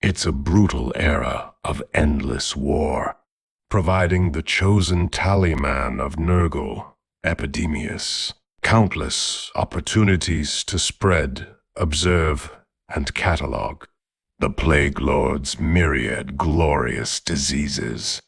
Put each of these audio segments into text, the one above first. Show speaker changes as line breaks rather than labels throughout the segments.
It's a brutal era of endless war, providing the chosen tallyman of Nurgle, Epidemius, countless opportunities to spread, observe, and catalog the Plague Lord's myriad glorious diseases.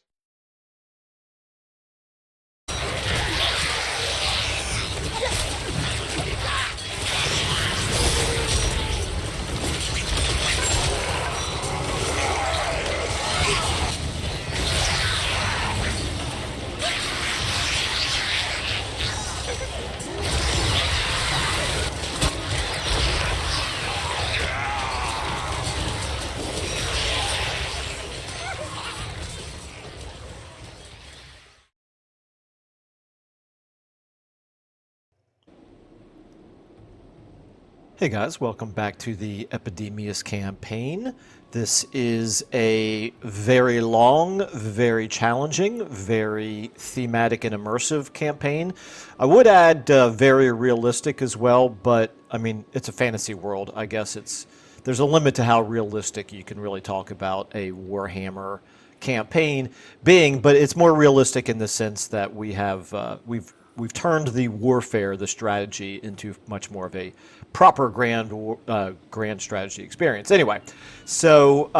Hey guys, welcome back to the Epidemius campaign. This is a very long, very challenging, very thematic and immersive campaign. I would add very realistic as well, but I mean, it's a fantasy world. I guess there's a limit to how realistic you can really talk about a Warhammer campaign being, but it's more realistic in the sense that we've turned the warfare, the strategy, into much more of a proper grand strategy experience. Anyway, so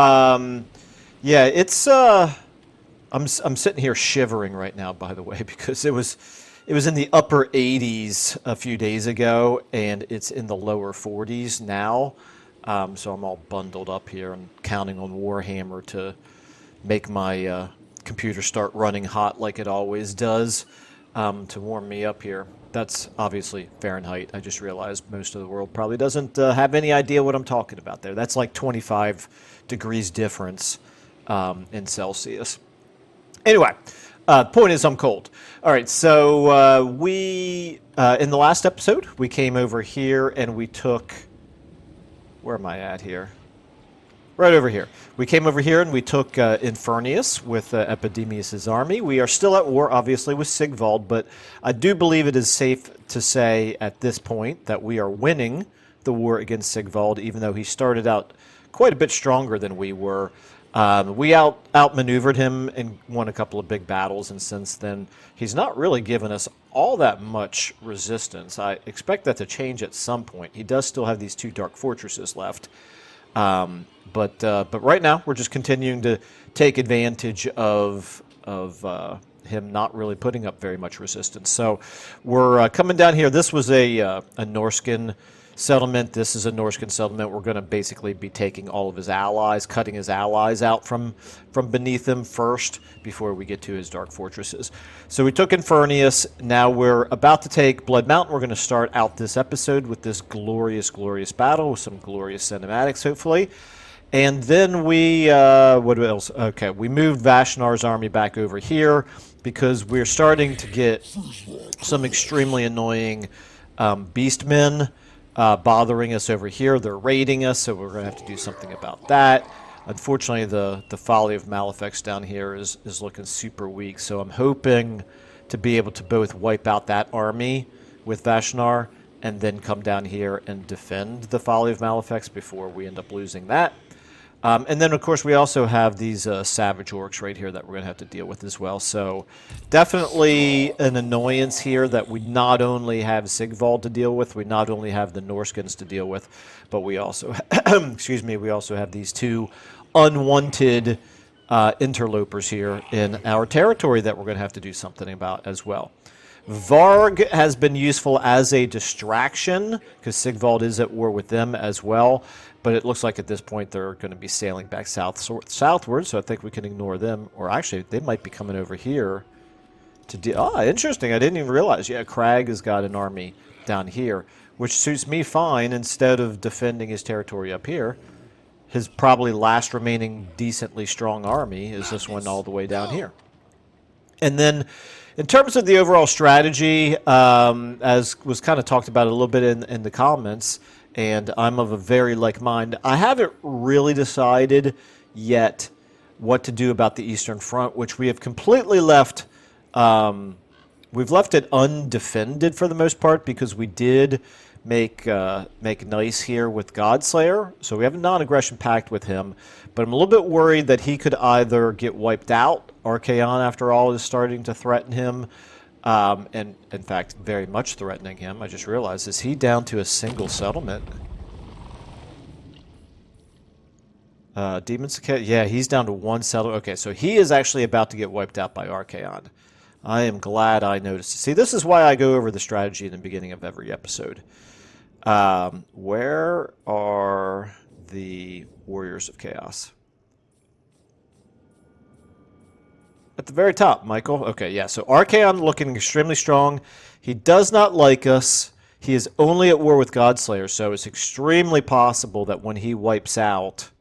yeah, it's I'm sitting here shivering right now, by the way, because it was in the upper 80s a few days ago, and it's in the lower 40s now. So I'm all bundled up here and counting on Warhammer to make my computer start running hot like it always does. To warm me up here. That's obviously Fahrenheit. I just realized most of the world probably doesn't have any idea what I'm talking about there. That's like 25 degrees difference in Celsius. Anyway, point is I'm cold. All right, so we, in the last episode, we came over here and we took, where am I at here? Right over here. We came over here and we took Infernius with Epidemius' army. We are still at war, obviously, with Sigvald, but I do believe it is safe to say at this point that we are winning the war against Sigvald, even though he started out quite a bit stronger than we were. We outmaneuvered him and won a couple of big battles, and since then he's not really given us all that much resistance. I expect that to change at some point. He does still have these 2 dark fortresses left. But right now we're just continuing to take advantage of him not really putting up very much resistance. So we're coming down here. This was a Norscan settlement. This is a Norscan settlement. We're going to basically be taking all of his allies, cutting his allies out from beneath him first before we get to his dark fortresses. So we took Infernius. Now we're about to take Blood Mountain. We're going to start out this episode with this glorious, glorious battle with some glorious cinematics, hopefully. And then we, what else? Okay, we moved Vashnar's army back over here because we're starting to get some extremely annoying beastmen bothering us over here. They're raiding us, so we're going to have to do something about that. Unfortunately, the Folly of Malofex down here is looking super weak, so I'm hoping to be able to both wipe out that army with Vashnar and then come down here and defend the Folly of Malofex before we end up losing that. And then, of course, we also have these Savage Orcs right here that we're going to have to deal with as well. So definitely an annoyance here that we not only have Sigvald to deal with, we not only have the Norskins to deal with, but we also, excuse me, we also have these 2 unwanted interlopers here in our territory that we're going to have to do something about as well. Varg has been useful as a distraction because Sigvald is at war with them as well. But it looks like at this point they're going to be sailing back southward, so I think we can ignore them. Or actually, they might be coming over here to deal. Ah, interesting. I didn't even realize. Yeah, Crag has got an army down here, which suits me fine. Instead of defending his territory up here, his probably last remaining decently strong army is this one all the way down here. And then in terms of the overall strategy, as was kind of talked about a little bit in the comments, and I'm of a very like mind, I haven't really decided yet what to do about the Eastern Front, which we have completely left. We've left it undefended for the most part because we did make nice here with Godslayer. So we have a non-aggression pact with him, but I'm a little bit worried that he could either get wiped out. Archaon, after all, is starting to threaten him, and in fact, very much threatening him. I just realized, is he down to a single settlement? Demons, yeah, he's down to one settlement. Okay, so he is actually about to get wiped out by Archaon. I am glad I noticed. See, this is why I go over the strategy in the beginning of every episode. Where are the Warriors of Chaos? At the very top, Michael. Okay, yeah, so Archaon looking extremely strong. He does not like us. He is only at war with Godslayer, so it's extremely possible that when he wipes out...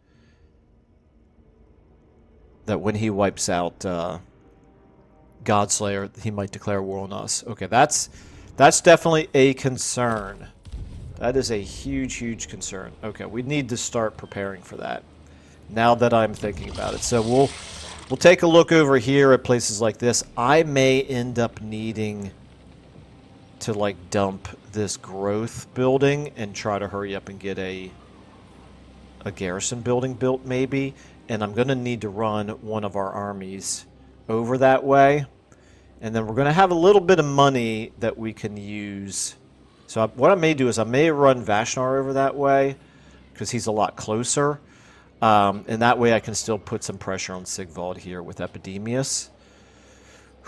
Godslayer, he might declare war on us. Okay, that's definitely a concern. That is a huge, huge concern. Okay, we need to start preparing for that, now that I'm thinking about it. So we'll take a look over here at places like this. I may end up needing to, like, dump this growth building and try to hurry up and get a garrison building built, maybe. And I'm going to need to run one of our armies over that way. And then we're going to have a little bit of money that we can use. So what I may do is I may run Vashnar over that way, because he's a lot closer. And that way I can still put some pressure on Sigvald here with Epidemius.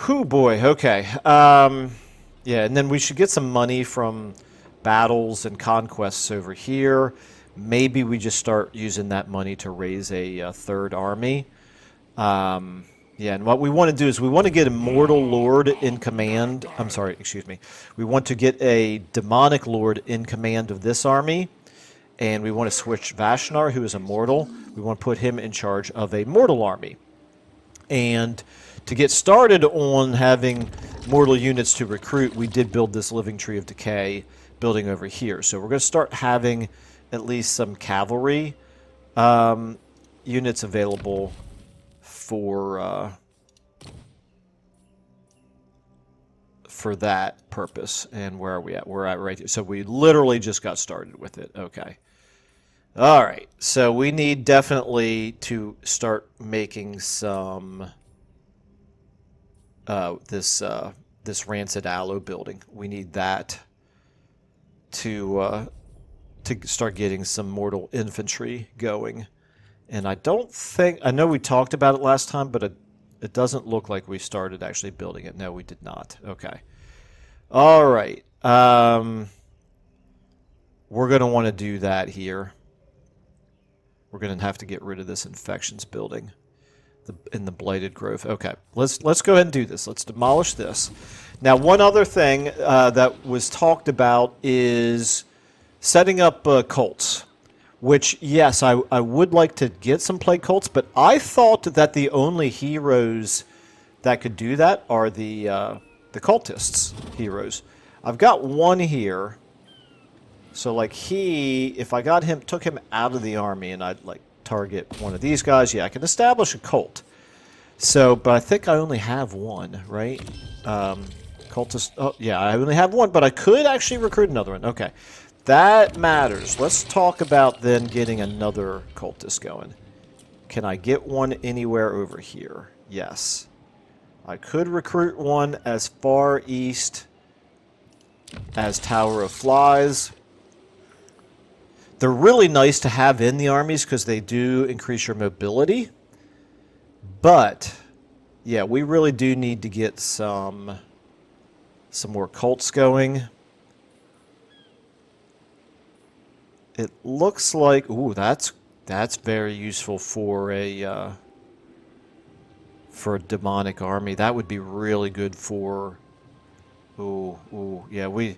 Whew, boy, okay. Yeah, and then we should get some money from battles and conquests over here. Maybe we just start using that money to raise a third army. Yeah, and what we want to do is we want to get a Mortal Lord in command. I'm sorry, excuse me. We want to get a Demonic Lord in command of this army. And we want to switch Vashnar, who is a mortal. We want to put him in charge of a mortal army. And to get started on having mortal units to recruit, we did build this Living Tree of Decay building over here. So we're going to start having at least some cavalry units available for that purpose. And where are we at? We're at right here. So we literally just got started with it. Okay. All right. So we need definitely to start making some this Rancid Aloe building. We need that to start getting some mortal infantry going. And I don't think... I know we talked about it last time, but it doesn't look like we started actually building it. No, we did not. Okay. All right. We're going to want to do that here. We're going to have to get rid of this infections building in the Blighted Grove. Okay. Let's go ahead and do this. Let's demolish this. Now, one other thing that was talked about is setting up cults. Which, yes, I would like to get some plague cults, but I thought that the only heroes that could do that are the cultists heroes. I've got one here, so like if I took him out of the army and I'd like target one of these guys, yeah, I can establish a cult. So, but I think I only have one, right? Cultist, oh yeah, I only have one, but I could actually recruit another one. Okay. That matters. Let's talk about then getting another cultist going. Can I get one anywhere over here? Yes. I could recruit one as far east as Tower of Flies. They're really nice to have in the armies because they do increase your mobility. But, yeah, we really do need to get some more cults going. It looks like, ooh, that's very useful for a demonic army. That would be really good for, yeah,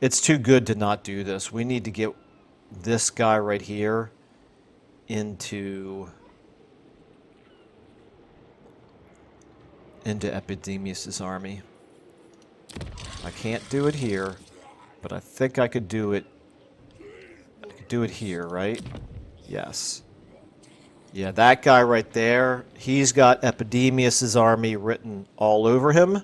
it's too good to not do this. We need to get this guy right here into Epidemius' army. I can't do it here, but I think I could do it. Do it here, right? Yes. Yeah, that guy right there, he's got Epidemius' army written all over him.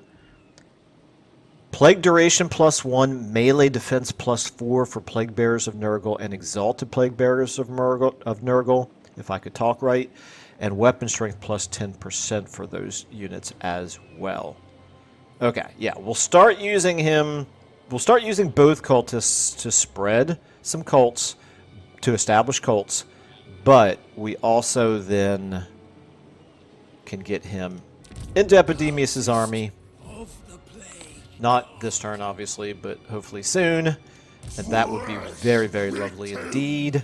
Plague duration +1, melee defense +4 for Plague Bearers of Nurgle and Exalted Plague Bearers of Nurgle, if I could talk right, and weapon strength +10% for those units as well. Okay, yeah, we'll start using him. We'll start using both cultists to spread some cults, to establish cults, but we also then can get him into Epidemius' army. Not this turn, obviously, but hopefully soon. And that would be very, very lovely indeed.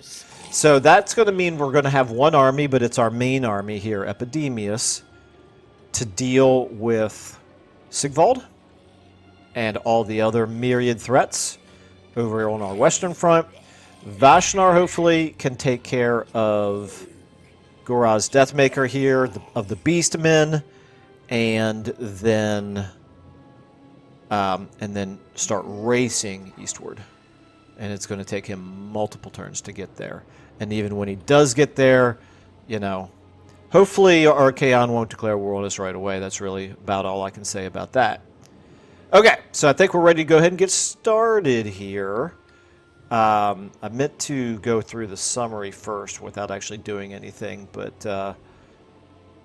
So that's going to mean we're going to have one army, but it's our main army here, Epidemius, to deal with Sigvald and all the other myriad threats over on our western front. Vashnar, hopefully, can take care of Goraz Deathmaker here, of the Beastmen, and then start racing eastward. And it's going to take him multiple turns to get there. And even when he does get there, you know, hopefully Archaon won't declare war on us right away. That's really about all I can say about that. Okay, so I think we're ready to go ahead and get started here. I meant to go through the summary first without actually doing anything, but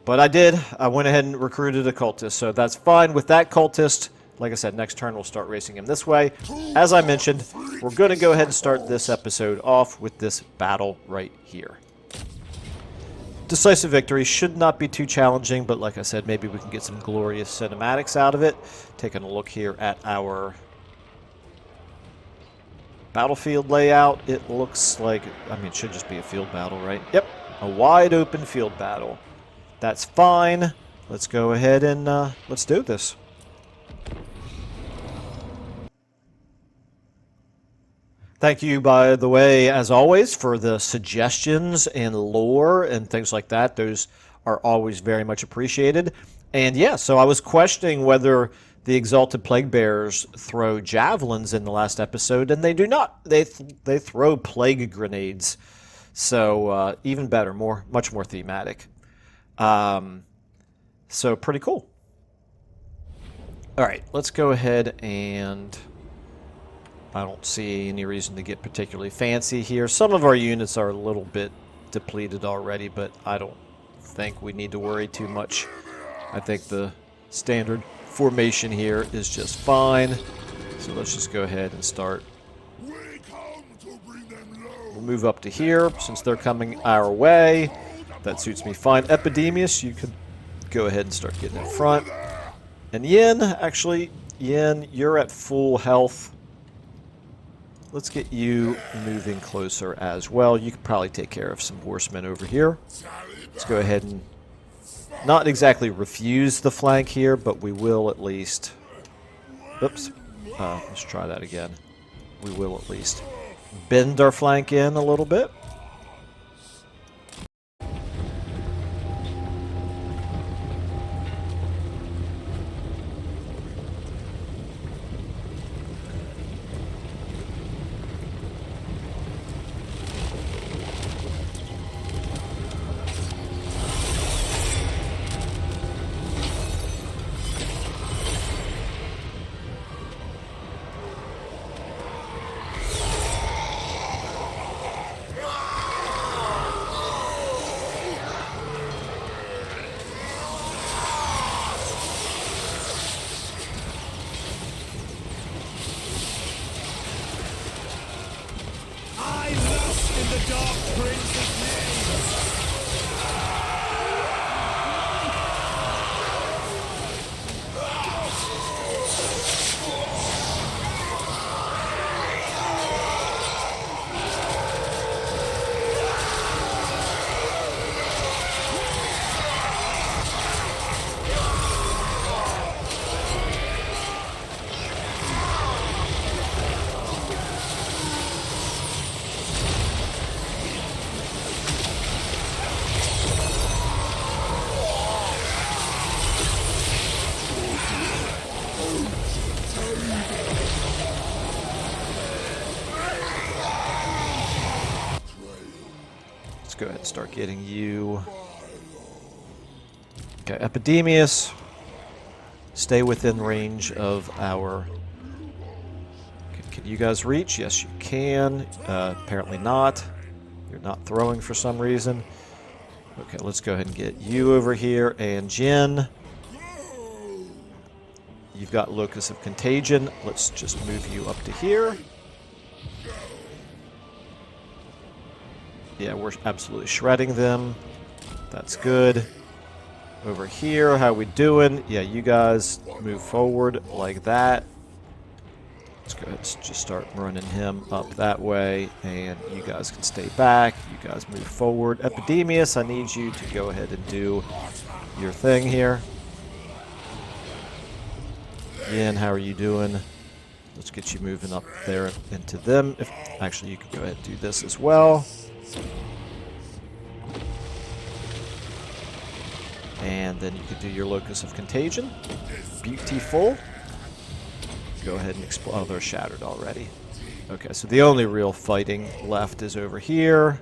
I did. I went ahead and recruited a cultist, so that's fine. With that cultist, like I said, next turn we'll start racing him this way. As I mentioned, we're going to go ahead and start this episode off with this battle right here. Decisive victory should not be too challenging, but like I said, maybe we can get some glorious cinematics out of it. Taking a look here at our battlefield layout, it looks like, I mean, it should just be a field battle, right? Yep, a wide open field battle. That's fine. Let's go ahead and let's do this. Thank you, by the way, as always, for the suggestions and lore and things like that. Those are always very much appreciated. And yeah, so I was questioning whether the Exalted Plague Bearers throw javelins in the last episode, and they do not. They throw plague grenades. So even better, much more thematic. So pretty cool. All right, let's go ahead and... I don't see any reason to get particularly fancy here. Some of our units are a little bit depleted already, but I don't think we need to worry too much. I think the standard formation here is just fine. So let's just go ahead and start. We'll move up to here since they're coming our way. That suits me fine. Epidemius, you could go ahead and start getting in front. And Yin, actually, Yin, you're at full health. Let's get you moving closer as well. You could probably take care of some horsemen over here. Let's go ahead and not exactly refuse the flank here, but we will at least... Oops. Let's try that again. We will at least bend our flank in a little bit. Let's go ahead and start getting you. Okay, Epidemius. Stay within range of our Can you guys reach? Yes, you can. Apparently not. You're not throwing for some reason. Okay, let's go ahead and get you over here. And Jin, you've got Locus of Contagion. Let's just move you up to here. Yeah, we're absolutely shredding them. That's good. Over here, how we doing? Yeah, you guys move forward like that. Let's go ahead and just start running him up that way, and you guys can stay back. You guys move forward. Epidemius, I need you to go ahead and do your thing here. Yin, how are you doing? Let's get you moving up there into them. Actually, you can go ahead and do this as well. And then you can do your Locus of Contagion. Beautiful. Go ahead and explode. Oh, they're shattered already. Okay, so the only real fighting left is over here.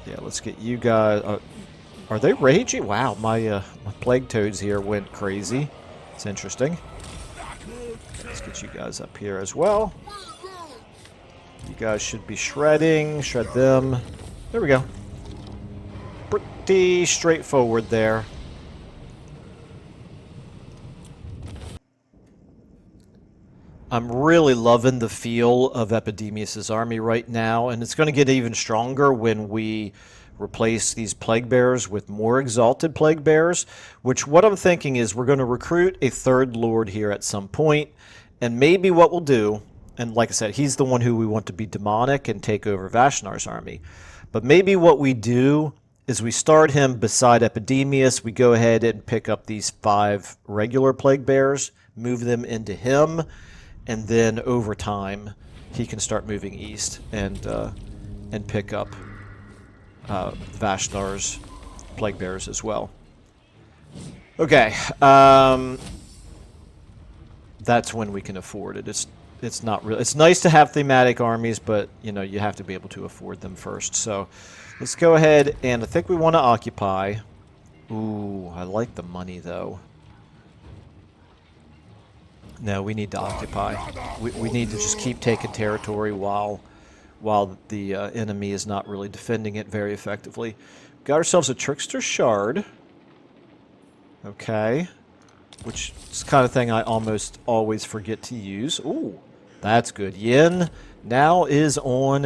Yeah, let's get you guys. Are they raging? Wow, my plague toads here went crazy. It's interesting. Okay, let's get you guys up here as well. You guys should be shredding. Shred them. There we go. Pretty straightforward there. I'm really loving the feel of Epidemius' army right now, and it's going to get even stronger when we replace these Plague Bearers with more Exalted Plague Bearers, which what I'm thinking is we're going to recruit a third Lord here at some point, and maybe what we'll do, and like I said, he's the one who we want to be demonic and take over Vashnar's army, but maybe what we do is we start him beside Epidemius, we go ahead and pick up these 5 regular Plague Bearers, move them into him, and then over time, he can start moving east and pick up Vashnar's Plague Bearers as well. Okay, that's when we can afford it. It's not really. It's nice to have thematic armies, but you know you have to be able to afford them first. So let's go ahead and I think we want to occupy. Ooh, I like the money though. No, we need to occupy. We need to just keep taking territory while the enemy is not really defending it very effectively. Got ourselves a Trickster Shard. Okay. Which is the kind of thing I almost always forget to use. Ooh, that's good. Yin now is on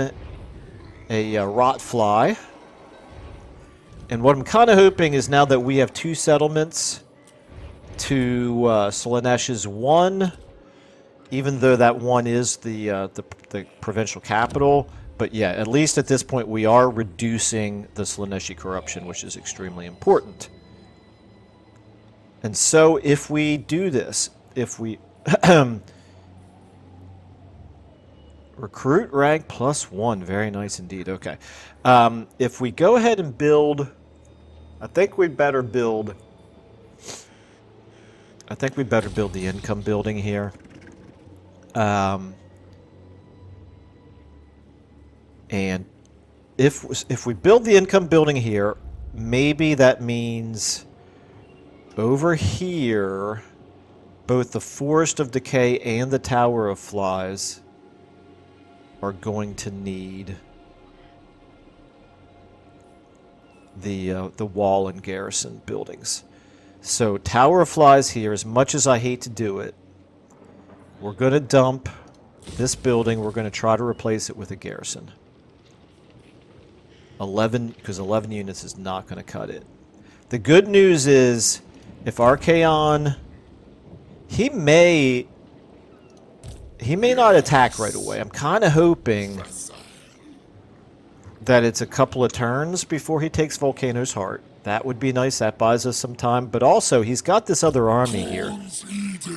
a Rotfly. And what I'm kind of hoping is now that we have 2 settlements to Slaanesh's 1, even though that 1 is the provincial capital. But yeah, at least at this point we are reducing the Slaaneshi corruption, which is extremely important. And so if we do this, if we recruit rank +1, very nice indeed. Okay, if we go ahead and build, I think we'd better build. I think we better build the income building here. And if we build the income building here, maybe that means over here, both the Forest of Decay and the Tower of Flies are going to need the wall and garrison buildings. So Tower of Flies here, as much as I hate to do it, we're going to dump this building. We're going to try to replace it with a garrison. 11, because 11 units is not going to cut it. The good news is, if Archaon, he may not attack right away. I'm kind of hoping that it's a couple of turns before he takes Volcano's Heart. That would be nice. That buys us some time. But also, he's got this other army here.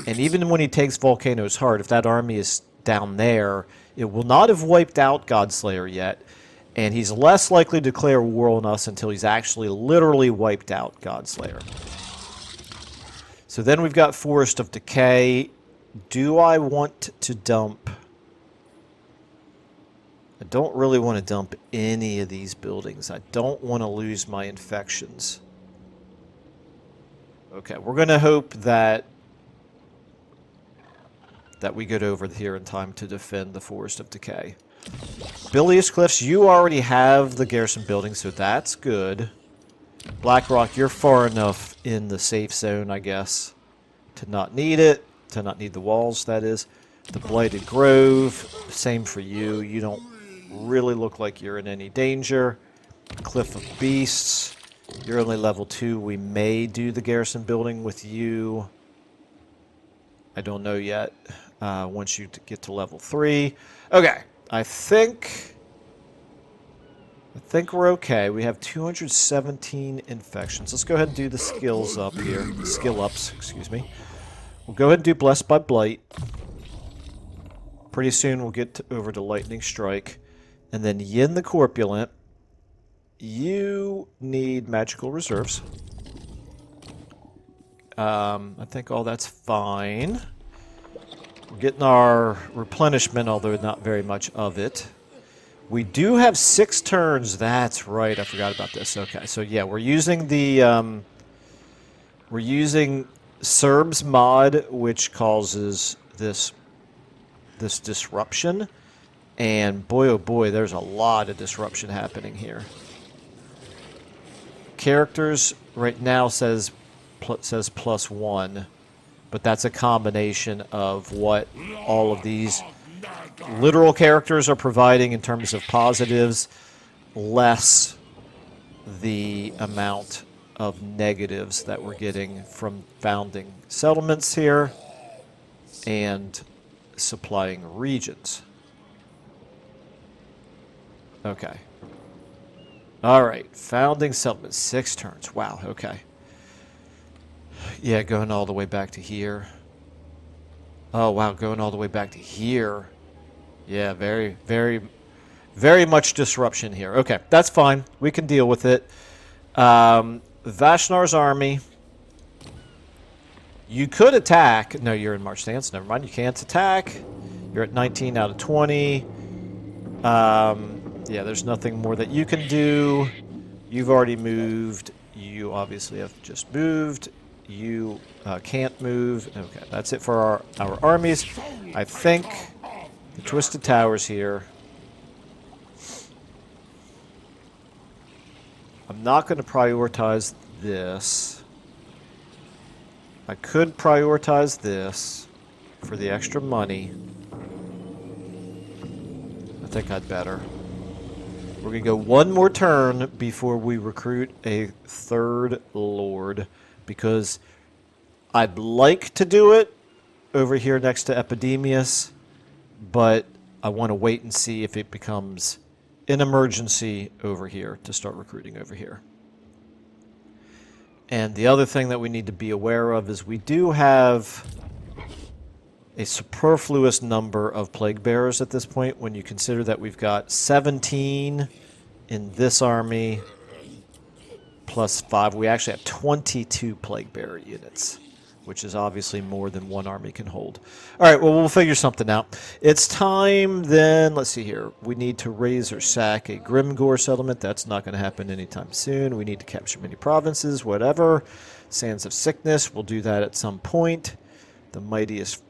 And even when he takes Volcano's Heart, if that army is down there, it will not have wiped out Godslayer yet. And he's less likely to declare war on us until he's actually literally wiped out Godslayer. So then we've got Forest of Decay. Do I want to dump? I don't really want to dump any of these buildings. I don't want to lose my infections. Okay, we're going to hope that that we get over here in time to defend the Forest of Decay. Bilious Cliffs, you already have the garrison building, so that's good. Blackrock, you're far enough in the safe zone, I guess, to not need it, to not need the walls, that is. The Blighted Grove, same for you. You don't really look like you're in any danger. Cliff of Beasts, you're only level 2. We may do the garrison building with you. I don't know yet. Once you get to level 3. Okay, I think we're okay. We have 217 infections. Let's go ahead and do the skills up here. Skill ups, excuse me. We'll go ahead and do Blessed by Blight. Pretty soon we'll get over to Lightning Strike. And then Yin the Corpulent. You need magical reserves. I think all that's fine. We're getting our replenishment, although not very much of it. We do have 6 turns. That's right. I forgot about this. Okay, so yeah, we're using the we're using Serb's mod, which causes this disruption. And boy, oh boy, there's a lot of disruption happening here. Characters right now says +1, but that's a combination of what all of these literal characters are providing in terms of positives, less the amount of negatives that we're getting from founding settlements here and supplying regions. Okay. All right, founding settlement, 6 turns. Wow, okay. Yeah, going all the way back to here. Oh, wow, going all the way back to here. Yeah, very, very, very much disruption here. Okay, that's fine. We can deal with it. Vashnar's army. You could attack. No, you're in March stance. Never mind, you can't attack. You're at 19 out of 20. Yeah, there's nothing more that you can do. You've already moved. You obviously have just moved. You can't move. Okay, that's it for our armies. I think the Twisted Towers here. I'm not going to prioritize this. I could prioritize this for the extra money. I think I'd better. We're going to go one more turn before we recruit a 3rd Lord, because I'd like to do it over here next to Epidemius, but I want to wait and see if it becomes an emergency over here to start recruiting over here. And the other thing that we need to be aware of is we do have a superfluous number of plague bearers at this point when you consider that we've got 17 in this army plus 5. We actually have 22 plague bearer units, which is obviously more than one army can hold. All right, well, we'll figure something out. It's time then, let's see here. We need to raise or sack a Grimgore settlement. That's not going to happen anytime soon. We need to capture many provinces, whatever. Sands of Sickness, we'll do that at some point. The mightiest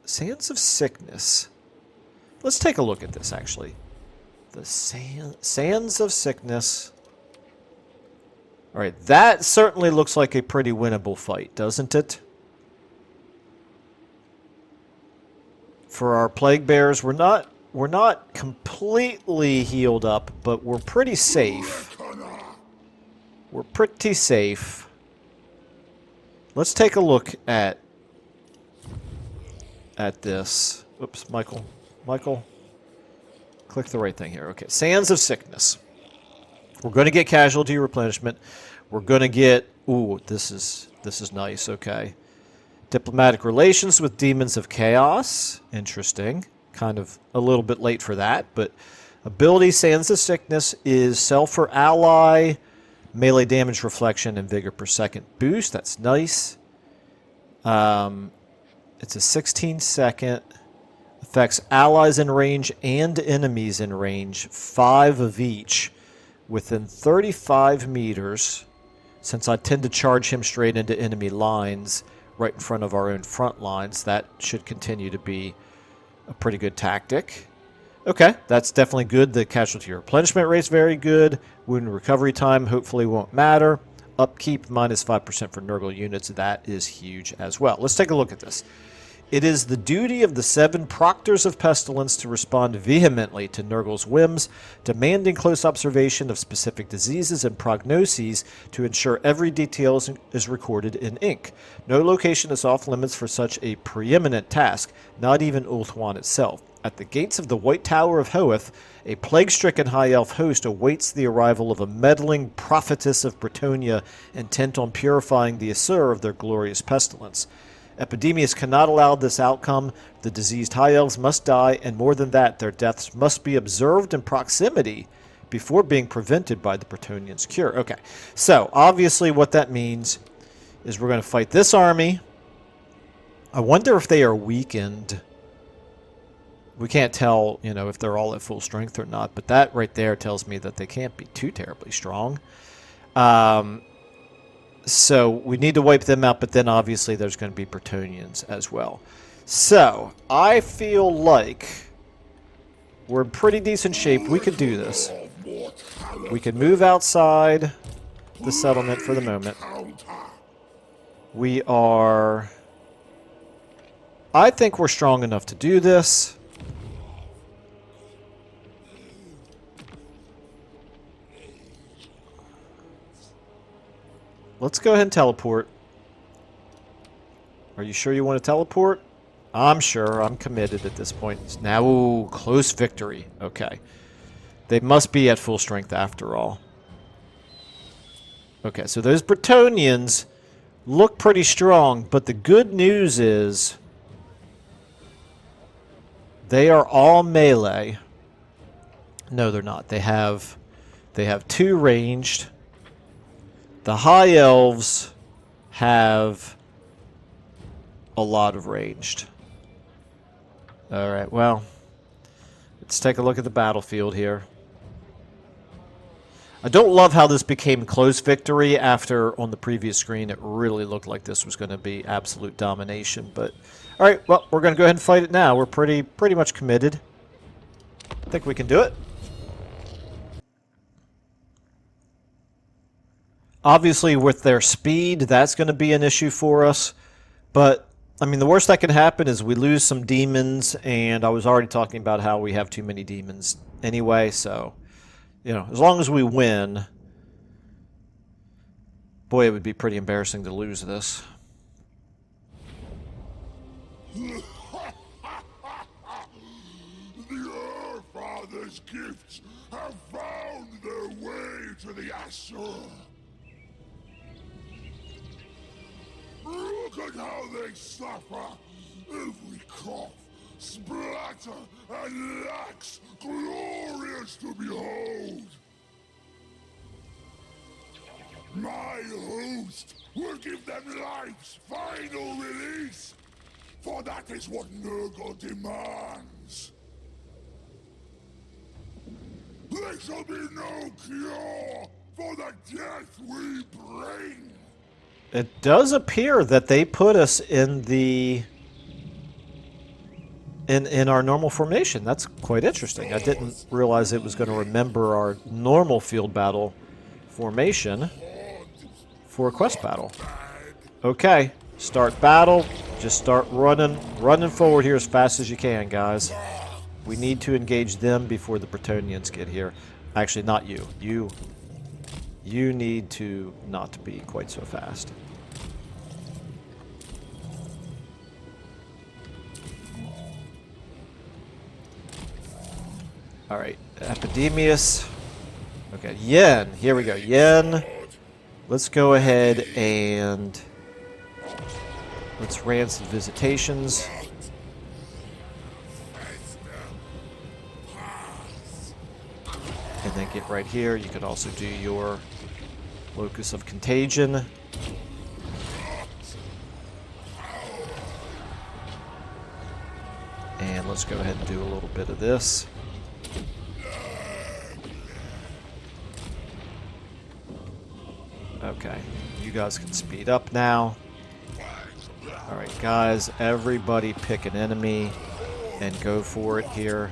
Sands of Sickness. Let's take a look at this, actually. The Sands of Sickness. All right, that certainly looks like a pretty winnable fight, doesn't it? For our Plague Bears, we're not completely healed up, but we're pretty safe. We're pretty safe. Let's take a look at this. Oops, Michael. Click the right thing here. Okay, Sands of Sickness. We're going to get casualty replenishment. We're going to get... Ooh, this is nice. Okay. Diplomatic relations with Demons of Chaos. Interesting. Kind of a little bit late for that, but ability Sands of Sickness is sell for ally, melee damage reflection, and vigor per second boost. That's nice. It's a 16-second. Affects allies in range and enemies in range, 5 of each, within 35 meters. Since I tend to charge him straight into enemy lines, right in front of our own front lines. That should continue to be a pretty good tactic. Okay, that's definitely good. The casualty replenishment rate's very good. Wound recovery time hopefully won't matter. Upkeep minus 5% for Nurgle units. That is huge as well. Let's take a look at this. It is the duty of the 7 Proctors of Pestilence to respond vehemently to Nurgle's whims, demanding close observation of specific diseases and prognoses to ensure every detail is recorded in ink. No location is off limits for such a preeminent task, not even Ulthuan itself. At the gates of the White Tower of Hoeth, a plague-stricken High Elf host awaits the arrival of a meddling prophetess of Bretonia intent on purifying the Assur of their glorious pestilence. Epidemius cannot allow this outcome. The diseased High Elves must die, and more than that, their deaths must be observed in proximity before being prevented by the Bretonians' cure. Okay, so obviously what that means is we're going to fight this army. I wonder if they are weakened. We can't tell, you know, if they're all at full strength or not, but that right there tells me that they can't be too terribly strong. So we need to wipe them out, but then obviously there's going to be Bretonians as well. So I feel like we're in pretty decent shape. We could do this. We can move outside the settlement for the moment. We are... I think we're strong enough to do this. Let's go ahead and teleport. Are you sure you want to teleport? I'm sure. I'm committed at this point. Now, ooh, close victory. Okay. They must be at full strength after all. Okay, so those Bretonians look pretty strong, but the good news is they are all melee. No, they're not. They have 2 ranged. The High Elves have a lot of ranged. Alright, well, let's take a look at the battlefield here. I don't love how this became close victory after, on the previous screen, it really looked like this was going to be absolute domination. But, alright, well, we're going to go ahead and fight it now. We're pretty much committed. I think we can do it. Obviously, with their speed, that's going to be an issue for us. But, I mean, the worst that can happen is we lose some demons, and I was already talking about how we have too many demons anyway, so, you know, as long as we win, boy, it would be pretty embarrassing to lose this.
The Earthfather's gifts have found their way to the Assur. Look at how they suffer! Every cough, splatter, and lax, glorious to behold! My host will give them life's final release, for that is what Nurgle demands. There shall be no cure for the death we bring!
It does appear that they put us in the in our normal formation. That's quite interesting. I didn't realize it was going to remember our normal field battle formation for a quest battle. Okay, start battle. Just start running forward here as fast as you can, guys. We need to engage them before the Bretonians get here. Actually, not you. You need to not be quite so fast. Alright, Epidemius. Okay, Yen. Here we go. Yen. Let's go ahead and let's ransom visitations. And then get right here. You could also do your Locus of Contagion. And let's go ahead and do a little bit of this. Okay, you guys can speed up now. Alright, guys, everybody pick an enemy and go for it here.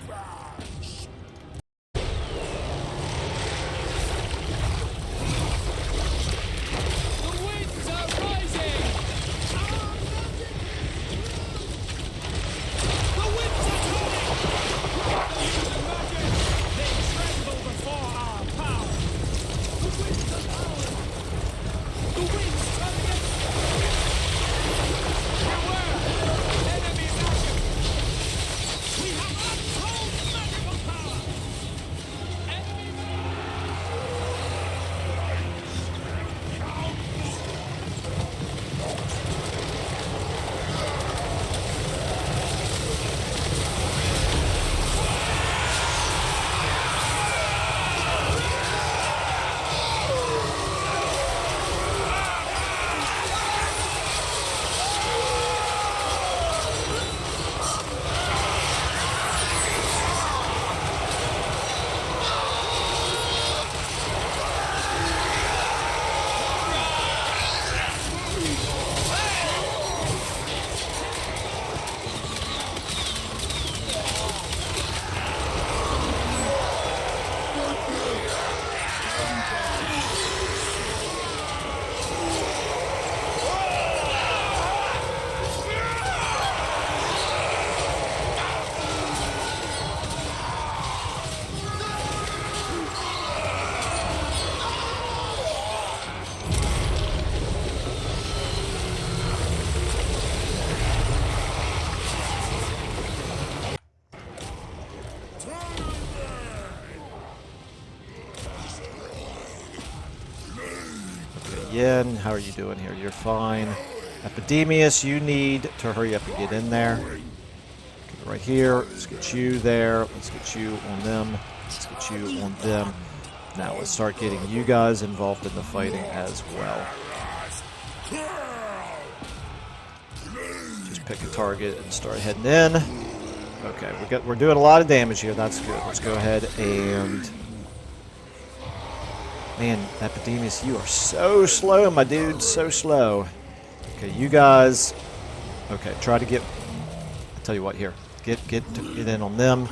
Yin, how are you doing here? You're fine. Epidemius, you need to hurry up and get in there. Get right here. Let's get you there. Let's get you on them. Let's get you on them. Now let's start getting you guys involved in the fighting as well. Just pick a target and start heading in. Okay, we're doing a lot of damage here. That's good. Let's go ahead and... Man, Epidemius, you are so slow, my dude. So slow. Okay, you guys... Okay, try to get... I'll tell you what, here. Get in on them.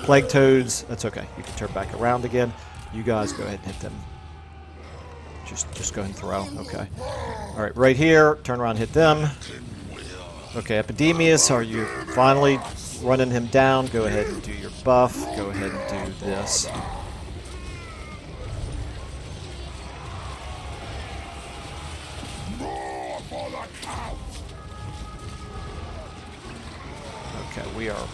Plague Toads, that's okay. You can turn back around again. You guys go ahead and hit them. Just go ahead and throw. Okay. Alright, right here. Turn around and hit them. Okay, Epidemius, are you finally running him down? Go ahead and do your buff. Go ahead and do this. Okay, we are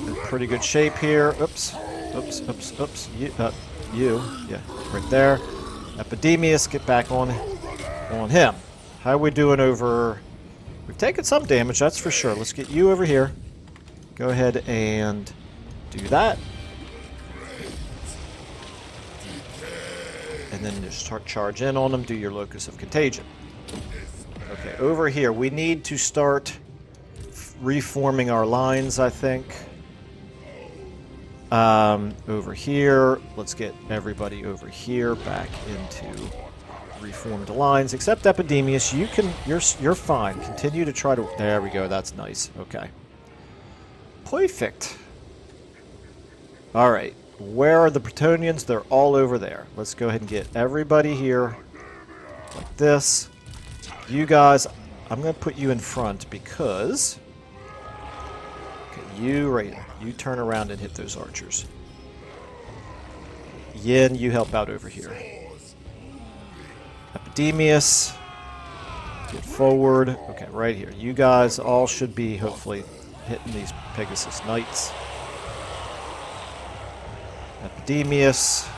in pretty good shape here. Oops. Oops, oops, oops. You. Yeah, right there. Epidemius, get back on him. How are we doing over... We've taken some damage, that's for sure. Let's get you over here. Go ahead and do that. And then just start charge in on them. Do your Locus of Contagion. Okay, over here, we need to start reforming our lines, I think. Over here, let's get everybody over here back into reformed lines, except Epidemius. You're fine. Continue to try to... There we go. That's nice. Okay. Perfect. All right. Where are the Bretonnians? They're all over there. Let's go ahead and get everybody here like this. You guys, I'm going to put you in front because... Okay, you right here. You turn around and hit those archers. Yin, you help out over here. Epidemius, get forward. Okay, right here. You guys all should be, hopefully, hitting these Pegasus Knights. Epidemius.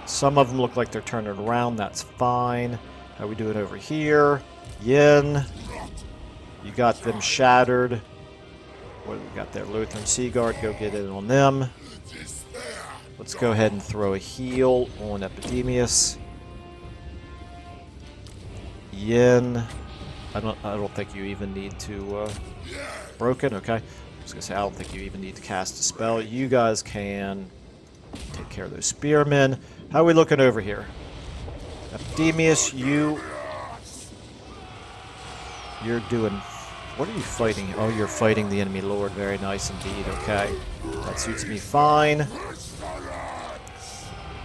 Some of them look like they're turning around. That's fine. How we doing over here? Yin. You got them shattered. What do we got there? Lutheran Sea Guard. Go get in on them. Let's go ahead and throw a heal on Epidemius. Yin. I don't think you even need to... Broken? Okay. I was going to say, I don't think you even need to cast a spell. You guys can take care of those spearmen. How are we looking over here? Epidemius, you you're doing... What are you fighting? Oh, you're fighting the enemy lord. Very nice indeed. Okay. That suits me fine.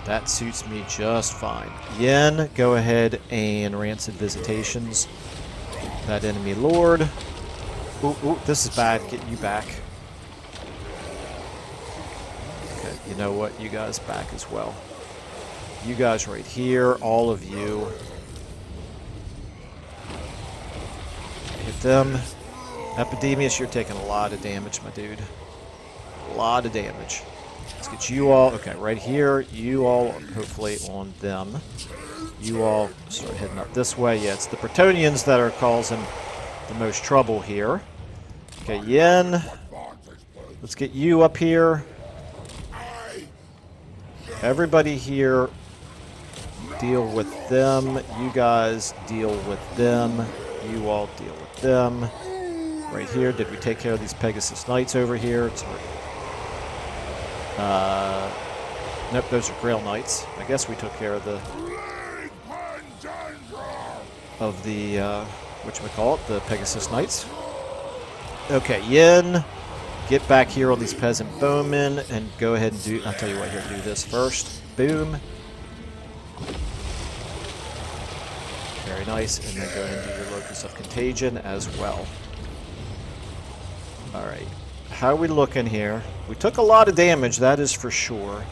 That suits me just fine. Yen, go ahead and Rancid Visitations. That enemy lord. Ooh, ooh, this is bad. Get you back. Okay, you know what? You guys back as well. You guys right here. All of you. Hit them. Epidemius, you're taking a lot of damage, my dude. A lot of damage. Let's get you all, okay, right here. You all, hopefully, on them. You all start heading up this way. Yeah, it's the Bretonnians that are causing the most trouble here. Okay, Yen. Let's get you up here. Everybody here, deal with them. You guys deal with them. You all deal with them. Right here, did we take care of these Pegasus Knights over here? It's nope, those are Grail Knights. I guess we took care of the whatchamacallit, the Pegasus Knights. Okay, Yin, get back here on these peasant bowmen and go ahead and do, I'll tell you what, here, do this first. Boom. Very nice, and then go ahead and do your Locus of Contagion as well. Alright, how are we looking here? We took a lot of damage, that is for sure.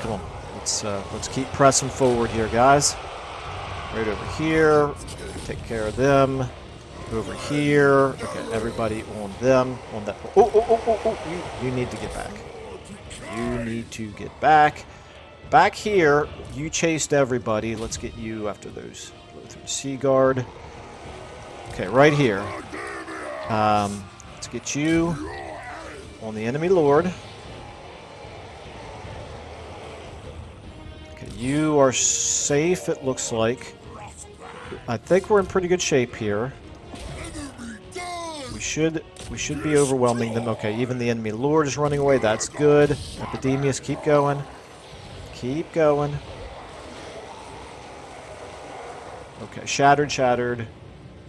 Come on, let's keep pressing forward here, guys. Right over here, take care of them. Over here, okay, everybody on them, on that. Oh, you need to get back. You need to get back. Back here, you chased everybody. Let's get you after those. Go through Sea Guard. Okay, right here. Let's get you on the enemy lord. Okay, you are safe, it looks like. I think we're in pretty good shape here. We should be overwhelming them. Okay, even the enemy lord is running away. That's good. Epidemius, keep going. Keep going. Okay, shattered, shattered.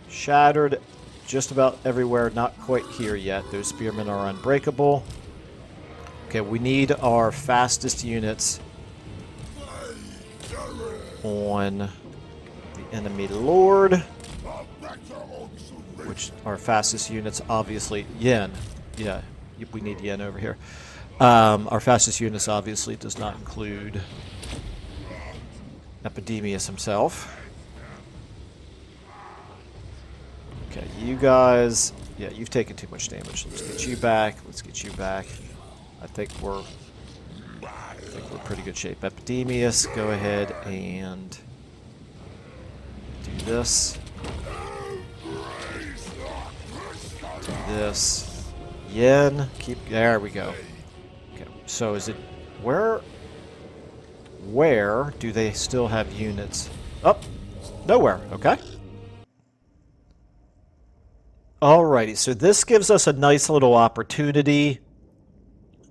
Shattered just about everywhere. Not quite here yet. Those spearmen are unbreakable. Okay, we need our fastest units on the enemy lord. Which our fastest units, obviously, Yen. Yeah, we need Yen over here. Our fastest units obviously does not include Epidemius himself. Okay, you guys, yeah, you've taken too much damage. Let's get you back. Let's get you back. I think we're in pretty good shape. Epidemius, go ahead and do this. Do this. Yen, keep, there we go. Okay, so is it, where do they still have units? Oh, nowhere, okay. Alrighty, so this gives us a nice little opportunity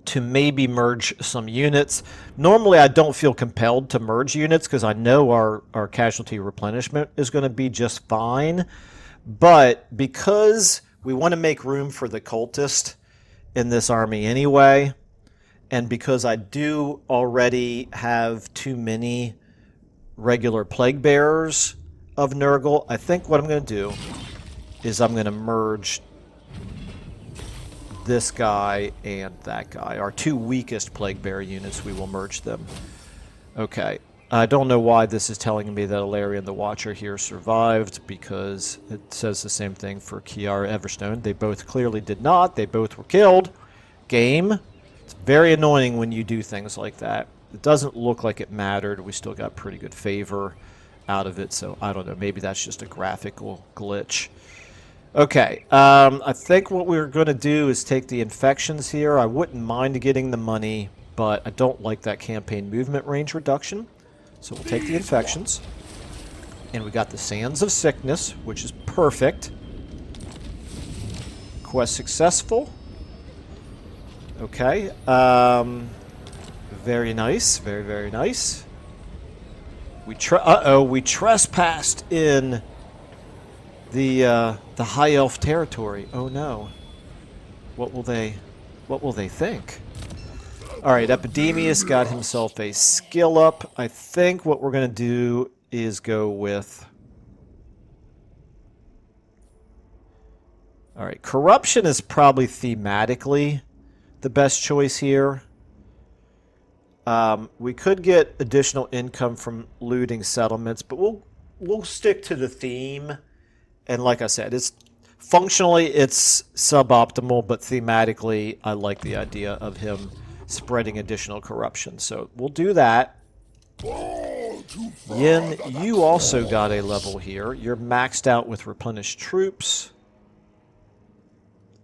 to maybe merge some units. Normally I don't feel compelled to merge units because I know our casualty replenishment is going to be just fine. But because we want to make room for the cultist in this army anyway, and because I do already have too many regular plague bearers of Nurgle, I think what I'm going to do is I'm going to merge this guy and that guy. Our two weakest plague bearer units, we will merge them. Okay. I don't know why this is telling me that Alarion the Watcher here survived, because it says the same thing for Kiara Everstone. They both clearly did not. They both were killed. Game. It's very annoying when you do things like that. It doesn't look like it mattered. We still got pretty good favor out of it, so I don't know. Maybe that's just a graphical glitch. Okay, I think what we're going to do is take the infections here. I wouldn't mind getting the money, but I don't like that campaign movement range reduction. So we'll take the infections. And we got the Sands of Sickness, which is perfect. Quest successful. Okay. Very nice. Very, very nice. We trespassed in the high elf territory. Oh no. What will they think? All right, Epidemius got himself a skill up. I think what we're going to do is go with... All right, corruption is probably thematically the best choice here. We could get additional income from looting settlements, but we'll stick to the theme. And like I said, functionally it's suboptimal, but thematically I like the idea of him spreading additional corruption. So we'll do that. Yin, you also got a level here. You're maxed out with Replenished Troops.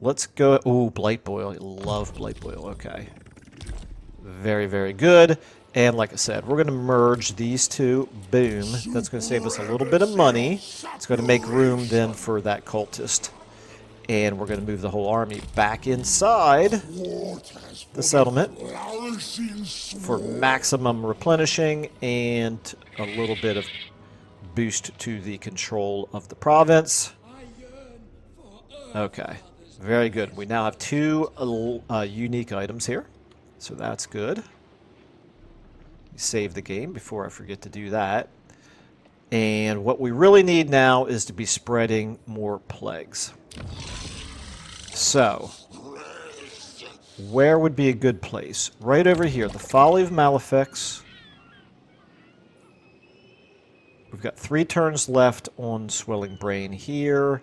Let's go... Ooh, Blight Boil. I love Blight Boil. Okay. Very, very good. And like I said, we're going to merge these two. Boom. That's going to save us a little bit of money. It's going to make room then for that cultist. And we're going to move the whole army back inside the settlement for maximum replenishing and a little bit of boost to the control of the province. Okay. Very good. We now have two unique items here, so that's good. Save the game before I forget to do that. And what we really need now is to be spreading more plagues. So, where would be a good place? Right over here, the Folly of Malofex. We've got 3 turns left on Swelling Brain here.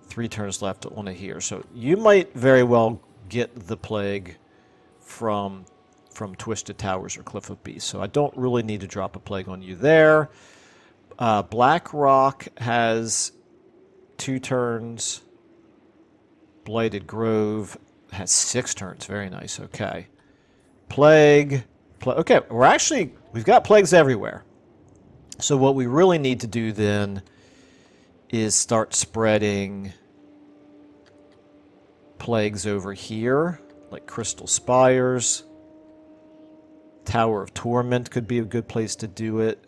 3 turns left on it here. So you might very well get the plague from Twisted Towers or Cliff of Beasts. So I don't really need to drop a plague on you there. Black Rock has 2 turns. Blighted Grove has 6 turns. Very nice. Okay. Plague. Okay, we've got plagues everywhere. So what we really need to do then is start spreading plagues over here, like Crystal Spires. Tower of Torment could be a good place to do it.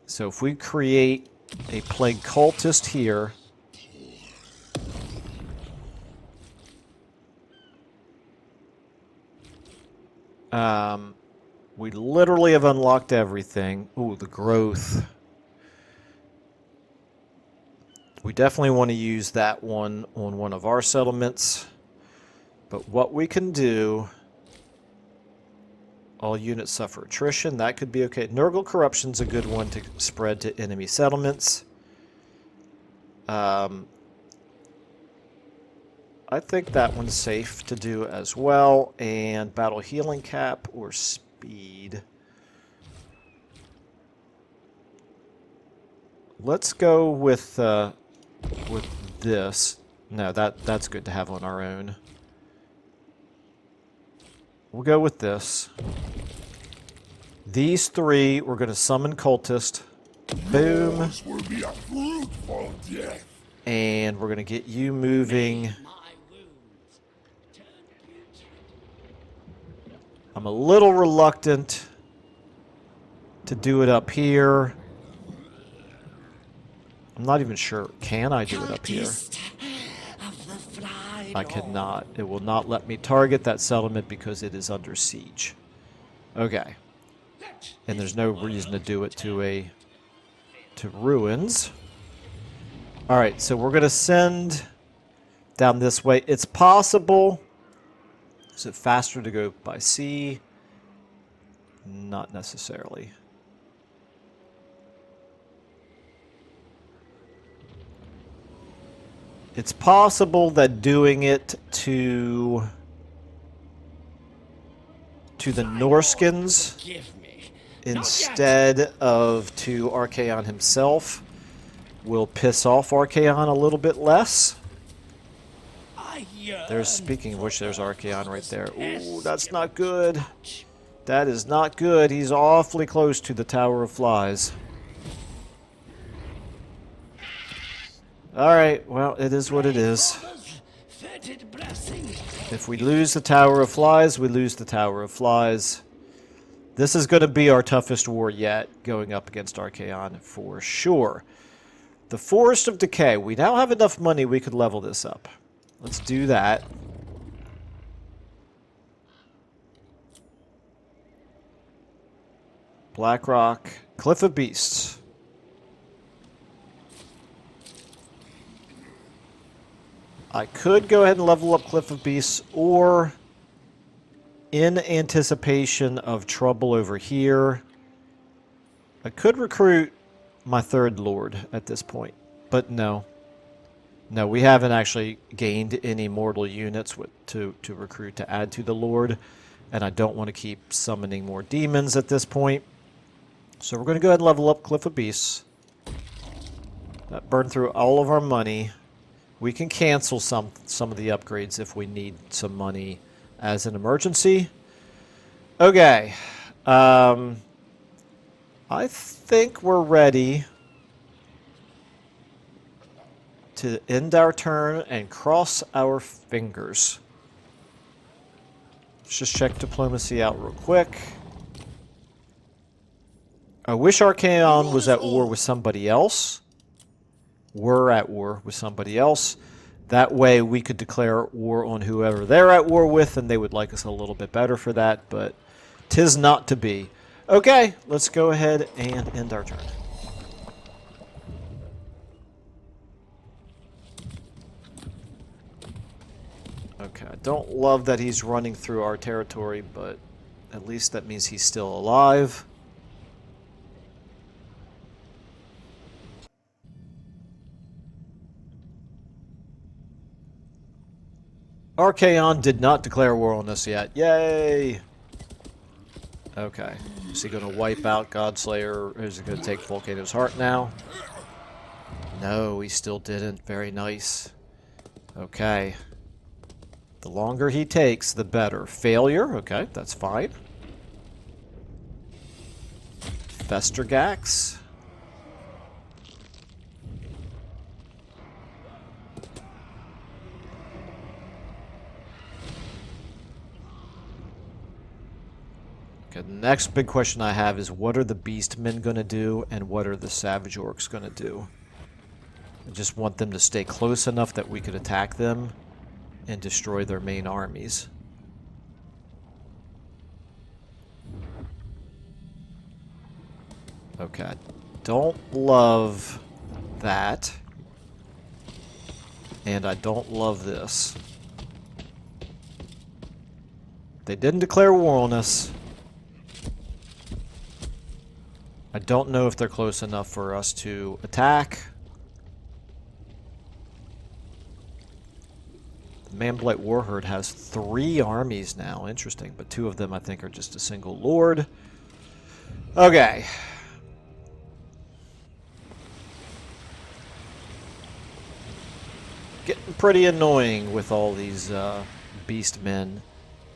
So if we create a plague cultist here, we literally have unlocked everything. Ooh, the growth. We definitely want to use that one on one of our settlements. But what we can do... All units suffer attrition. That could be okay. Nurgle Corruption's a good one to spread to enemy settlements. I think that one's safe to do as well. And Battle Healing Cap or Speed. Let's go with this. No, that's good to have on our own. We'll go with this. These 3, we're going to summon Cultist. Boom. And we're going to get you moving. I'm a little reluctant to do it up here. I'm not even sure. Can I do it up here? I cannot. It will not let me target that settlement because it is under siege. Okay. And there's no reason to do it to ruins. Alright, so we're going to send down this way. It's possible. Is it faster to go by sea? Not necessarily. It's possible that doing it to the Norskins instead of to Archaon himself will piss off Archaon a little bit less. Speaking of which, there's Archaon right there. Ooh, that's not good. That is not good. He's awfully close to the Tower of Flies. Alright, well, it is what it is. If we lose the Tower of Flies, we lose the Tower of Flies. This is going to be our toughest war yet, going up against Archaon for sure. The Forest of Decay. We now have enough money we could level this up. Let's do that. Blackrock. Cliff of Beasts. I could go ahead and level up Cliff of Beasts, or in anticipation of trouble over here, I could recruit my third lord at this point. But no. No, we haven't actually gained any mortal units to recruit to add to the lord, and I don't want to keep summoning more demons at this point. So we're going to go ahead and level up Cliff of Beasts. That burned through all of our money. We can cancel some of the upgrades if we need some money as an emergency. Okay. I think we're ready to end our turn and cross our fingers. Let's just check diplomacy out real quick. I wish Archaon was at war with somebody else. We're at war with somebody else. That way we could declare war on whoever they're at war with, and they would like us a little bit better for that, but 'tis not to be. Okay, let's go ahead and end our turn. Okay, I don't love that he's running through our territory, but at least that means he's still alive. Archaon did not declare war on us yet. Yay! Okay. Is he going to wipe out Godslayer, or is he going to take Volcano's Heart now? No, he still didn't. Very nice. Okay. The longer he takes, the better. Failure? Okay, that's fine. Festergax. Okay, the next big question I have is, what are the Beastmen going to do, and what are the Savage Orcs going to do? I just want them to stay close enough that we could attack them and destroy their main armies. Okay, I don't love that. And I don't love this. They didn't declare war on us. I don't know if they're close enough for us to attack. The Manblight Warherd has 3 armies now. Interesting, but 2 of them I think are just a single lord. Okay. Getting pretty annoying with all these Beastmen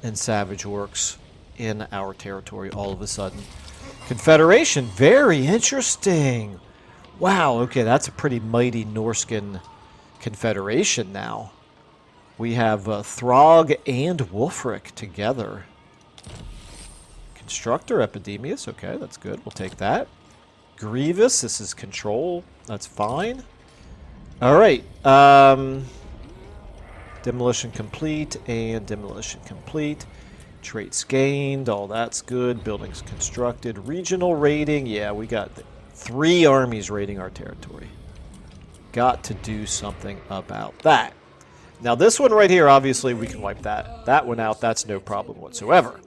and Savage Orcs in our territory all of a sudden. Confederation, very interesting. Wow, okay, that's a pretty mighty Norscan confederation now. We have Throg and Wulfric together. Constructor, Epidemius, okay, that's good, we'll take that. Grievous, this is control, that's fine. Alright, demolition complete and demolition complete. Traits gained, all that's good. Buildings constructed. Regional raiding, yeah, we got 3 armies raiding our territory. Got to do something about that. Now this one right here, obviously we can wipe that one out. That's no problem whatsoever.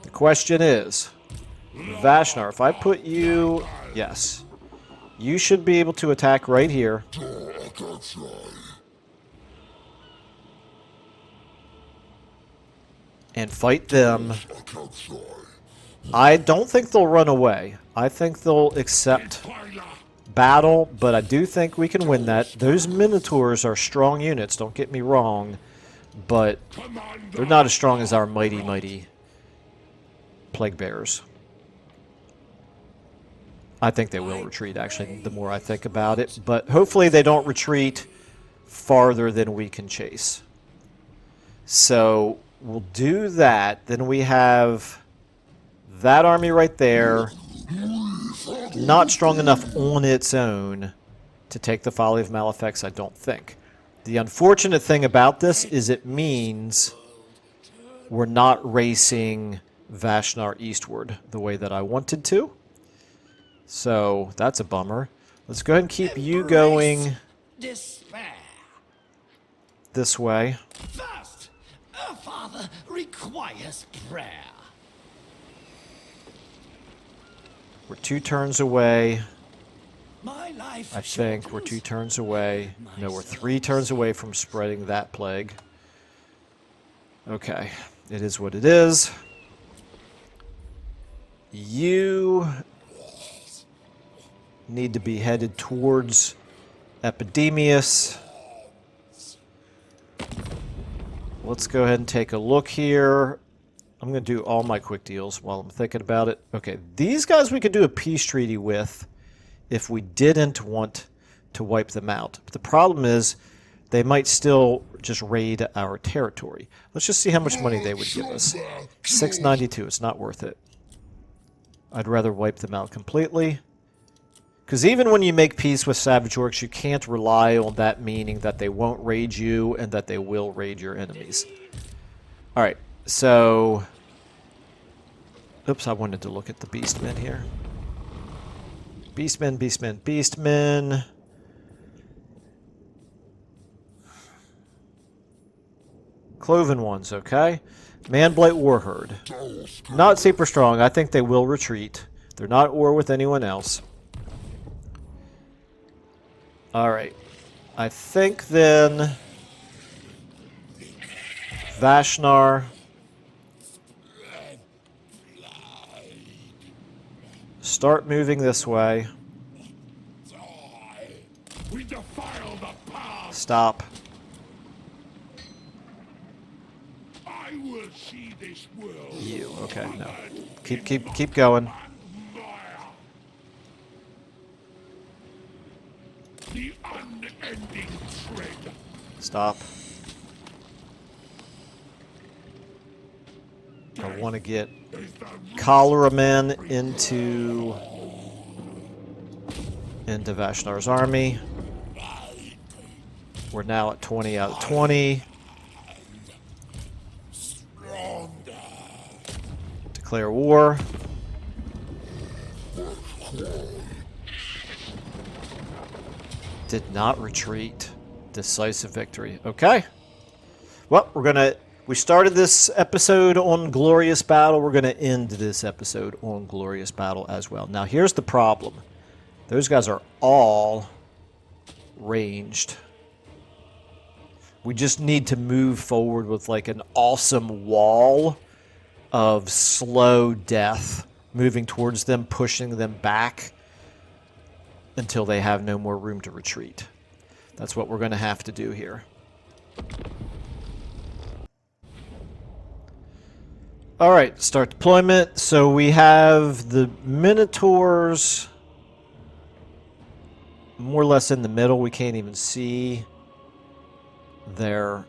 The question is, Vashnar, if I put you... Yes. You should be able to attack right here. And fight them. I don't think they'll run away. I think they'll accept battle, but I do think we can win that. Those Minotaurs are strong units, don't get me wrong, but they're not as strong as our mighty, mighty Plague Bearers. I think they will retreat, actually, the more I think about it, but hopefully they don't retreat farther than we can chase. So... we'll do that. Then we have That army right there, not strong enough on its own to take the Folly of Malofex, I don't think. The unfortunate thing about this is it means we're not racing Vashnar eastward the way that I wanted to. So that's a bummer. Let's go ahead and keep you going
Despair.
this way.
First, a father requires prayer.
We're 2 turns away.
My life
I think we're 2 turns away. No, we're 3 turns away from spreading that plague. Okay, it is what it is. You need to be headed towards Epidemius. Let's go ahead and take a look here. I'm going to do all my quick deals while I'm thinking about it. Okay, these guys we could do a peace treaty with if we didn't want to wipe them out. But the problem is they might still just raid our territory. Let's just see how much money they would give us. 692, it's not worth it. I'd rather wipe them out completely. Because even when you make peace with Savage Orcs, you can't rely on that meaning that they won't raid you and that they will raid your enemies. Alright, so... Oops, I wanted to look at the Beastmen here. Beastmen, Beastmen, Beastmen. Cloven ones, okay. Manblight Warherd. Not super strong. I think they will retreat. They're not at war with anyone else. Alright. I think then... Vashnar. Start moving this way.
We defile the path.
Stop.
I will see this world.
You. Okay, no. Keep going.
The unending tread.
Stop. I want to get Cholera Men into Vashnar's army. We're now at 20 out of 20. Declare war. Did not retreat. Decisive victory. Okay. Well, we started this episode on Glorious Battle. We're going to end this episode on Glorious Battle as well. Now, here's the problem. Those guys are all ranged. We just need to move forward with like an awesome wall of slow death, moving towards them, pushing them back until they have no more room to retreat. That's what we're going to have to do here. All right, start deployment. So we have the Minotaurs more or less in the middle. We can't even see their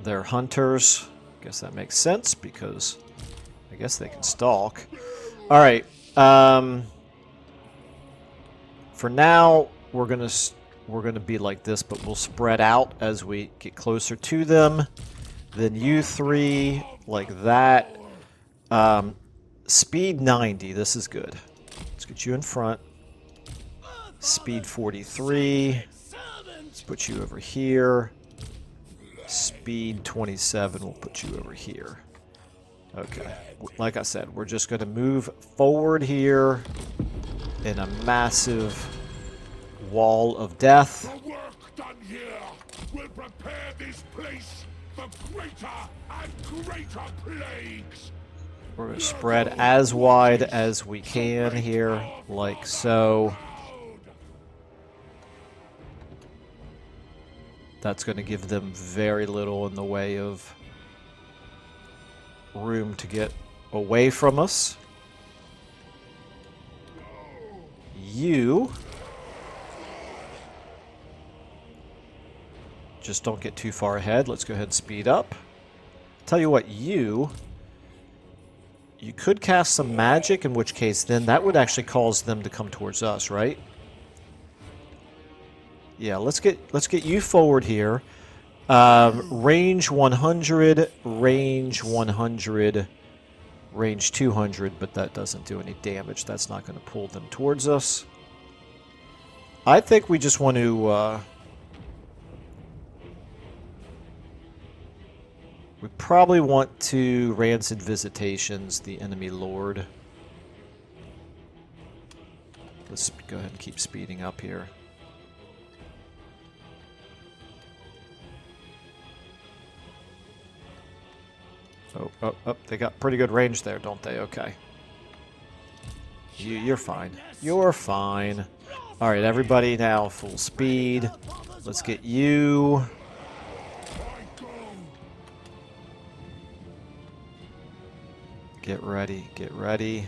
hunters. I guess that makes sense because I guess they can stalk. All right. For now, we're gonna be like this, but we'll spread out as we get closer to them. Then you three like that. Speed 90. This is good. Let's get you in front. Speed 43. Let's put you over here. Speed 27. We'll put you over here. Okay. Like I said, we're just going to move forward here in a massive wall of death.
The work done here will prepare this place for greater and greater plagues.
We're going to spread as wide as we can here, like so. That's going to give them very little in the way of room to get away from us. You just don't get too far ahead. Let's go ahead and speed up. Tell you what, you You could cast some magic, in which case then that would actually cause them to come towards us, right? Yeah, let's get you forward here. Range 100, range 100, range 200, but that doesn't do any damage. That's not going to pull them towards us. I think we just want to... we probably want to Rancid Visitations the enemy lord. Let's go ahead and keep speeding up here. Oh, they got pretty good range there, don't they? Okay. You're fine. You're fine. Alright, everybody now full speed. Let's get you. Get ready, get ready.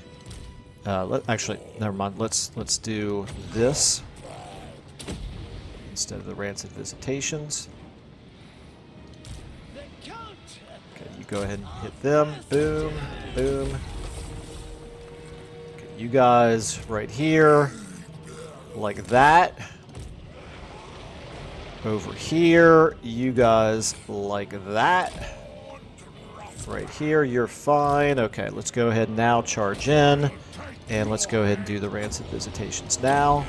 Actually, never mind. Let's do this instead of the Rancid Visitations. Okay, you go ahead and hit them. Boom, boom. Okay, you guys right here, like that. Over here, you guys like that. Right here, you're fine. Okay, let's go ahead and now charge in. And let's go ahead and do the Rancid Visitations now.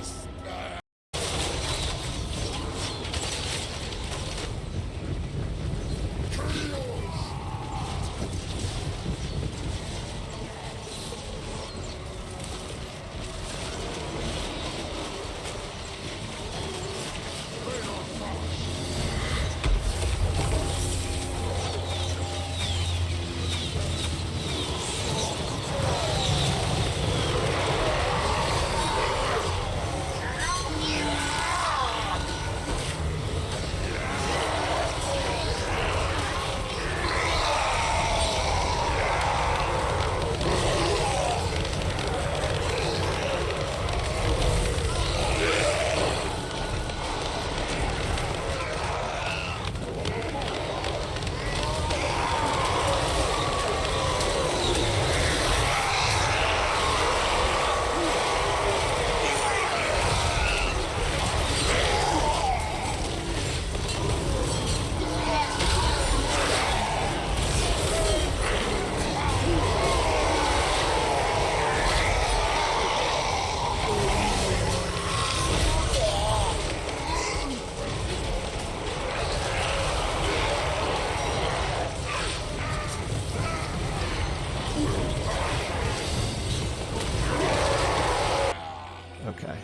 Okay.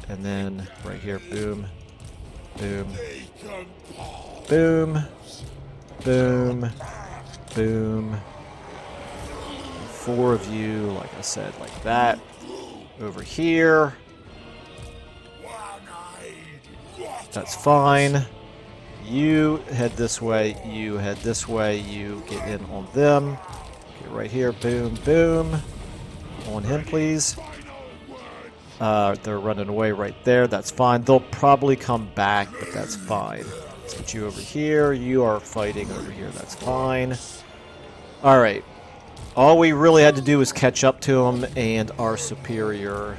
And then right here, boom, boom, boom, boom, boom. 4 of you, like I said, like that. Over here. That's fine. You head this way, you head this way, you get in on them. Get right here, boom, boom. On him, please. They're running away right there. That's fine. They'll probably come back, but that's fine. Let's get you over here. You are fighting over here. That's fine. All right. All we really had to do was catch up to them, and our superiority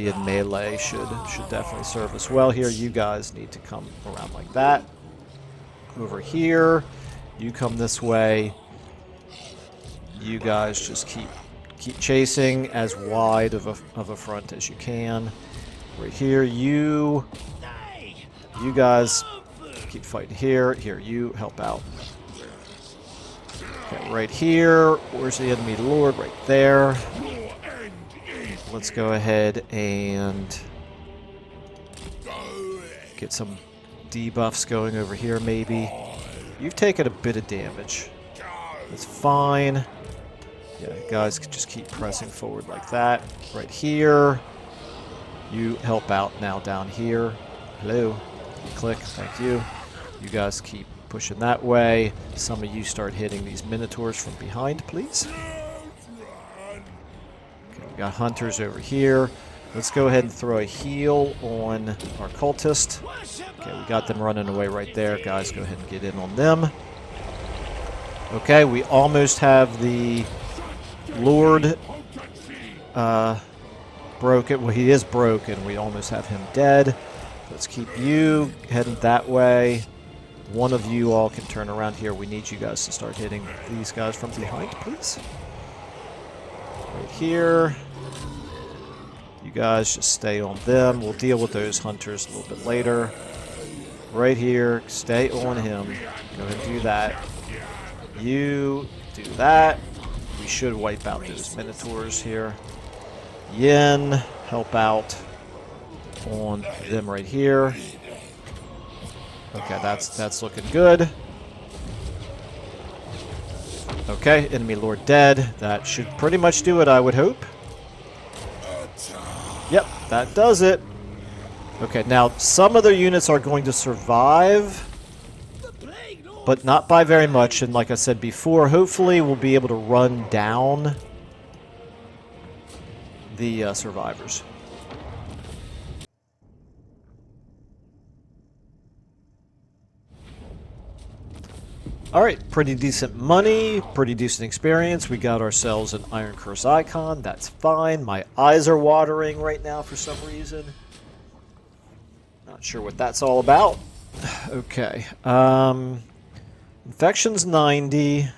in melee should definitely serve us well here. You guys need to come around like that. Over here. You come this way. You guys just keep chasing as wide of a front as you can. Right here, you guys keep fighting here. Here, you help out. Okay, right here, where's the enemy lord? Right there. Let's go ahead and get some debuffs going over here, maybe. You've taken a bit of damage. That's fine. Yeah, guys, just keep pressing forward like that. Right here. You help out now down here. Hello. Click. Thank you. You guys keep pushing that way. Some of you start hitting these minotaurs from behind, please. Okay, we got hunters over here. Let's go ahead and throw a heal on our cultist. Okay, we got them running away right there. Guys, go ahead and get in on them. Okay, we almost have the Lord broken. Well, he is broken. We almost have him dead. Let's keep you heading that way. One of you all can turn around here. We need you guys to start hitting these guys from behind, please. Right here. You guys just stay on them. We'll deal with those hunters a little bit later. Right here. Stay on him. Go ahead and do that. You do that. We should wipe out those Minotaurs here. Yin, help out on them right here. Okay, that's looking good. Okay, enemy lord dead. That should pretty much do it, I would hope. Yep, that does it. Okay, now some of their units are going to survive, but not by very much. And like I said before, hopefully we'll be able to run down the survivors. Alright, pretty decent money, pretty decent experience. We got ourselves an Iron Curse icon. That's fine. My eyes are watering right now for some reason. Not sure what that's all about. Okay. Infections 90.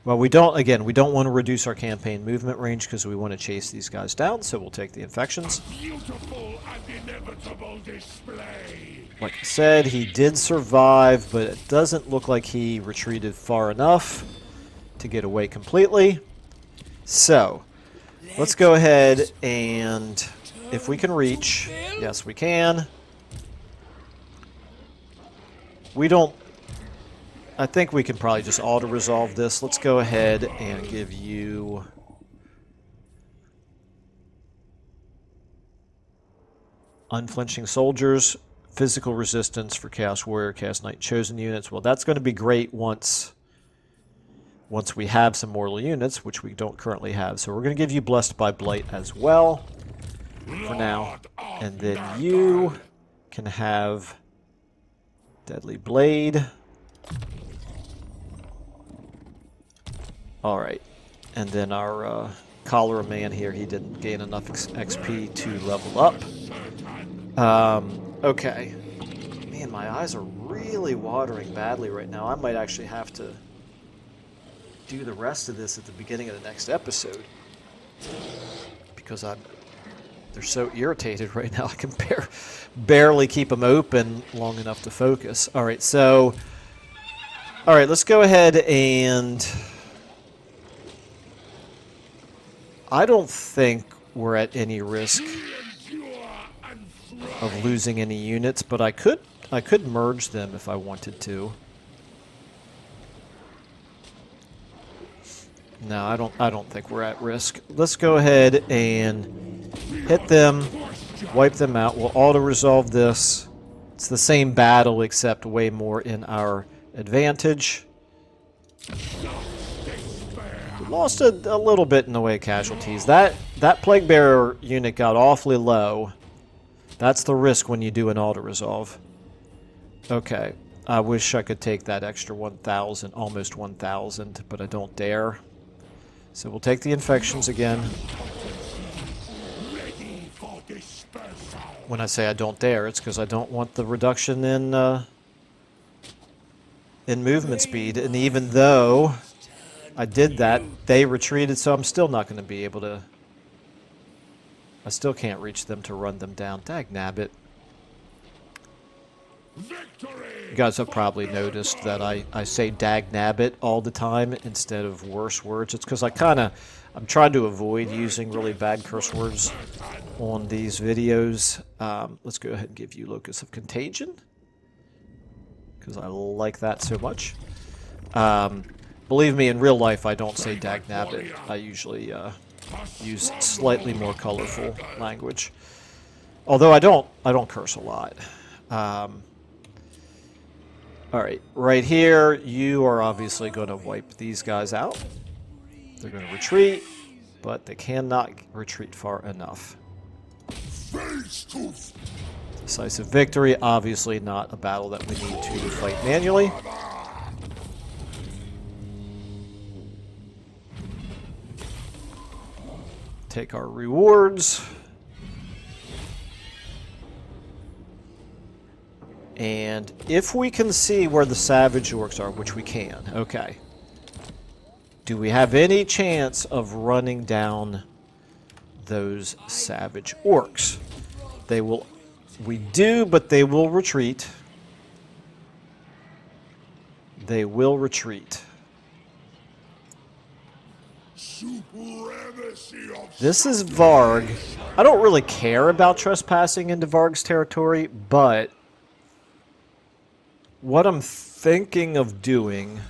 Well, we don't want to reduce our campaign movement range because we want to chase these guys down, so we'll take the infections.
Beautiful and inevitable display.
Like I said, he did survive, but it doesn't look like he retreated far enough to get away completely. So, let's go ahead and, if we can reach, yes we can. We don't, I think we can probably just auto-resolve this. Let's go ahead and give you Unflinching Soldiers, Physical Resistance for Chaos Warrior, Chaos Knight Chosen units. Well, that's going to be great once we have some mortal units, which we don't currently have. So we're going to give you Blessed by Blight as well for now. And then you can have Deadly Blade. Alright. And then our Cholera Man here, he didn't gain enough XP to level up. Okay. Man, my eyes are really watering badly right now. I might actually have to do the rest of this at the beginning of the next episode. Because they're so irritated right now. I can barely keep them open long enough to focus. Alright, so... Alright, let's go ahead and... I don't think we're at any risk of losing any units, but I could merge them if I wanted to. No, I don't think we're at risk. Let's go ahead and hit them, wipe them out. We'll auto-resolve this. It's the same battle, except way more in our advantage. We lost a little bit in the way of casualties. That Plague Bearer unit got awfully low. That's the risk when you do an auto-resolve. Okay. I wish I could take that extra 1,000, almost 1,000, but I don't dare. So we'll take the infections again. When I say I don't dare, it's because I don't want the reduction in movement speed. And even though I did that, they retreated, so I'm still not going to be able to... I still can't reach them to run them down. Dagnabbit. You guys have probably noticed that I say dagnabbit all the time instead of worse words. It's because I'm trying to avoid using really bad curse words on these videos. Let's go ahead and give you Locus of Contagion, because I like that so much. Believe me, in real life I don't say dagnabbit. I usually use slightly more colorful language. Although I don't curse a lot. Alright, right here, you are obviously going to wipe these guys out. They're going to retreat, but they cannot retreat far enough. Decisive victory, obviously not a battle that we need to fight manually. take our rewards. And if we can see where the Savage Orcs are, which we can, okay. Do we have any chance of running down those Savage Orcs? They will... We do, but they will retreat. They will retreat. This is Varg. I don't really care about trespassing into Varg's territory, but what I'm thinking of doing...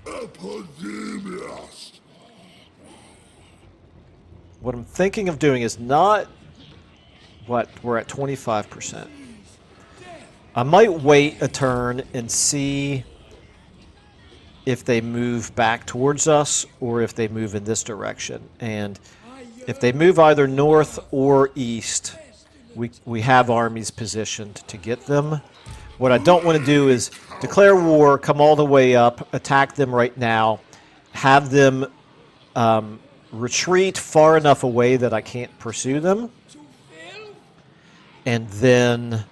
Epidemius.
What I'm thinking of doing is not... What? We're at 25%. I might wait a turn and see if they move back towards us or if they move in this direction. And if they move either north or east, we have armies positioned to get them. What I don't want to do is declare war, come all the way up, attack them right now, have them retreat far enough away that I can't pursue them, and then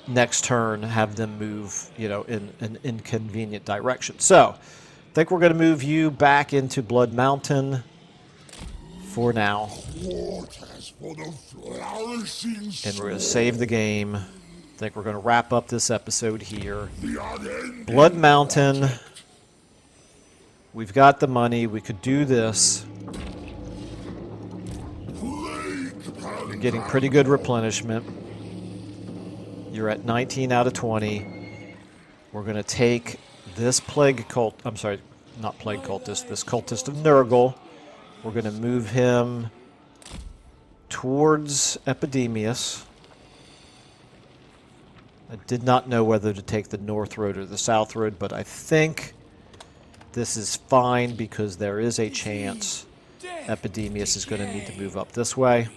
next turn have them move, you know, in an inconvenient direction. So, I think we're going to move you back into Blood Mountain for now.
For the flourishing
And we're going to save the game. I think we're going to wrap up this episode here.
the unending
Blood Mountain. We've got the money. We could do this. You're getting pretty good replenishment. You're at 19 out of 20. We're going to take this plague cult... I'm sorry, not plague cultist. This cultist of Nurgle. We're going to move him towards Epidemius. I did not know whether to take the north road or the south road, but I think this is fine because there is a chance Epidemius is going to need to move up this way,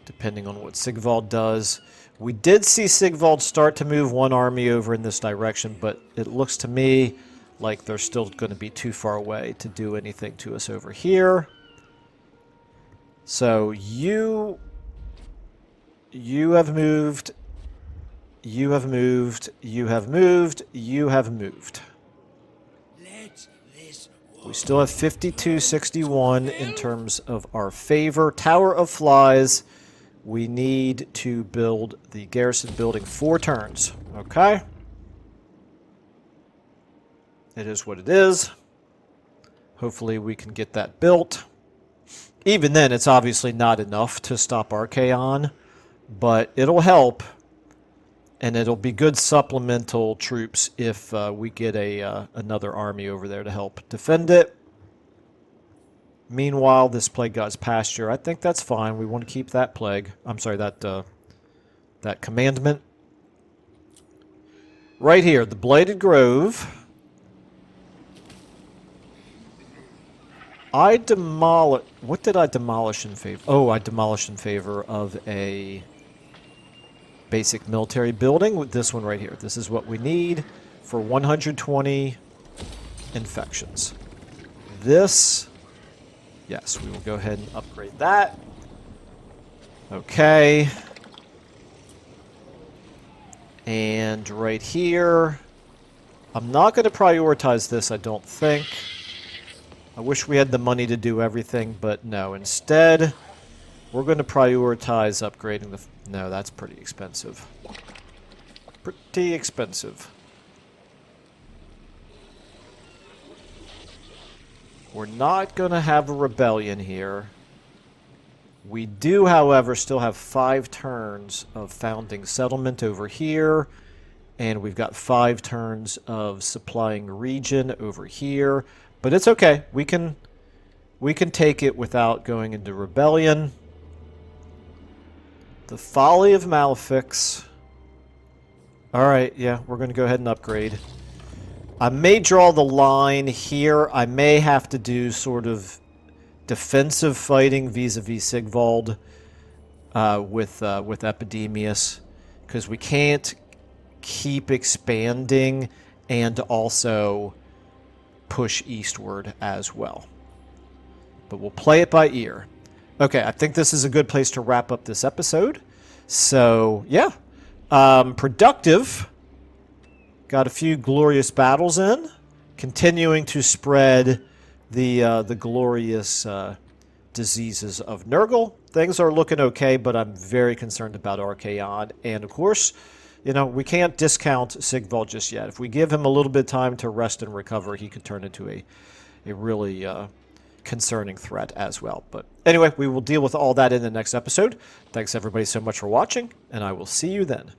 depending on what Sigvald does. We did see Sigvald start to move one army over in this direction, but it looks to me like they're still going to be too far away to do anything to us over here. So you have moved, you have moved, you have moved, you have moved. We still have 52-61 in terms of our favor. Tower of Flies. We need to build the garrison building 4 turns. Okay? It is what it is. Hopefully we can get that built. Even then, it's obviously not enough to stop Archaon, but it'll help, and it'll be good supplemental troops if we get another army over there to help defend it. Meanwhile, this Plague God's Pasture, I think that's fine. We want to keep that plague. I'm sorry, that commandment. Right here, the Bladed Grove. I demolish... What did I demolish in favor? Oh, I demolished in favor of a basic military building with this one right here. This is what we need for 120 infections. This... Yes, we will go ahead and upgrade that. Okay. And right here... I'm not going to prioritize this, I don't think. I wish we had the money to do everything, but no. Instead, we're going to prioritize upgrading the... No, that's pretty expensive. Pretty expensive. We're not going to have a rebellion here. We do, however, still have 5 turns of founding settlement over here. And we've got 5 turns of supplying region over here. But it's okay. We can take it without going into rebellion. The Folly of Malofex. Alright, yeah, we're going to go ahead and upgrade. I may draw the line here. I may have to do sort of defensive fighting vis-a-vis Sigvald with Epidemius. Because we can't keep expanding and also push eastward as well. But we'll play it by ear. Okay, I think this is a good place to wrap up this episode. So, yeah. Productive. Got a few glorious battles in. Continuing to spread the glorious diseases of Nurgle. Things are looking okay, but I'm very concerned about Archaon. And, of course, you know, we can't discount Sigvald just yet. If we give him a little bit of time to rest and recover, he could turn into a really concerning threat as well. But anyway, we will deal with all that in the next episode. Thanks everybody so much for watching, and I will see you then.